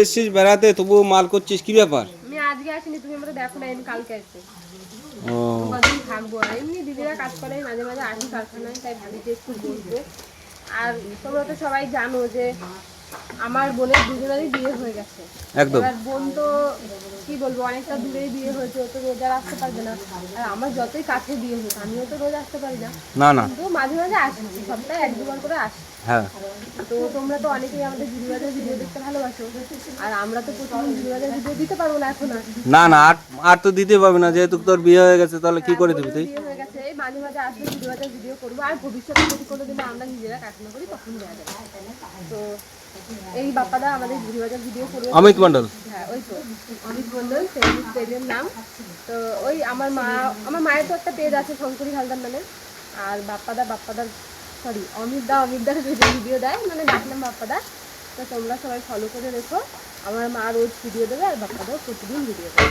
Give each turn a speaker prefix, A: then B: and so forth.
A: এসেছিস বেড়াতে, তবুও মাল করছিস, কি ব্যাপার?
B: আমি আজকে আসিনি, তুমি আমরা দেখো না, আমি কালকে আসছি।
A: ও
B: কদিন থাকবো না, এমনি দিদিরা কাজ করে, মাঝে মাঝে আসি কারখানায়, তাই ভাবি যে একটু বলবো। আর তোমরা তো সবাই জানো যে আমার বোনের দুজনেরই বিয়ে হয়ে গেছে।
A: একদম।
B: এবার বোন তো কি বলবো, অনেকটা দূরেই বিয়ে হয়েছে, ও তো রোজ আর আসতে পারবে না। আর আমার যতই কাছে বিয়ে হোক, আমিও তো রোজ আসতে পারি না।
A: না না।
B: কিন্তু মাঝে মাঝে আসি, সপ্তাহে 1-2 বার করে আসি।
A: হ্যাঁ।
B: তো তোমরা তো অনেকেই আমাদের দিদিবাদের ভিডিও দেখতে ভালোবাসো, আর আমরা তো প্রতিদিন দিদিবাদের ভিডিও দিতে পারবো না এখন আর।
A: না না, আর আর তো দিতে পারবি না, যেহেতু তোর বিয়ে হয়ে গেছে, তাহলে কি করে দিবি
B: বোনেরও
A: তুই?
B: বিয়ে হয়ে গেছে, এই মাঝে মাঝে আসলে দিদিবাদের ভিডিও করবো, আর ভবিষ্যতে যদি কোনোদিন আমরা নিজেরা কাঠামো করি তখন দেওয়া যাবে। তো এই বাপ্পাদা আমাদের দিদিবাদের ভিডিও করবে।
A: অমিত মন্ডল।
B: হ্যাঁ, ওই তো অমিত মন্ডল, ফেসবুক পেজের নাম। তো ওই আমার মায়ের তো একটা পেজ আছে শঙ্করী হালদার নামে। আর বাপ্পাদার সরি অমিতদার পেজে ভিডিও দেয়, মানে ডাকলাম বাপ্পাদা। তো তোমরা সবাই ফলো করে রেখো, আমার মা রোজ ভিডিও দেবে আর বাপ্পাদাও প্রতিদিন ভিডিও দেবে।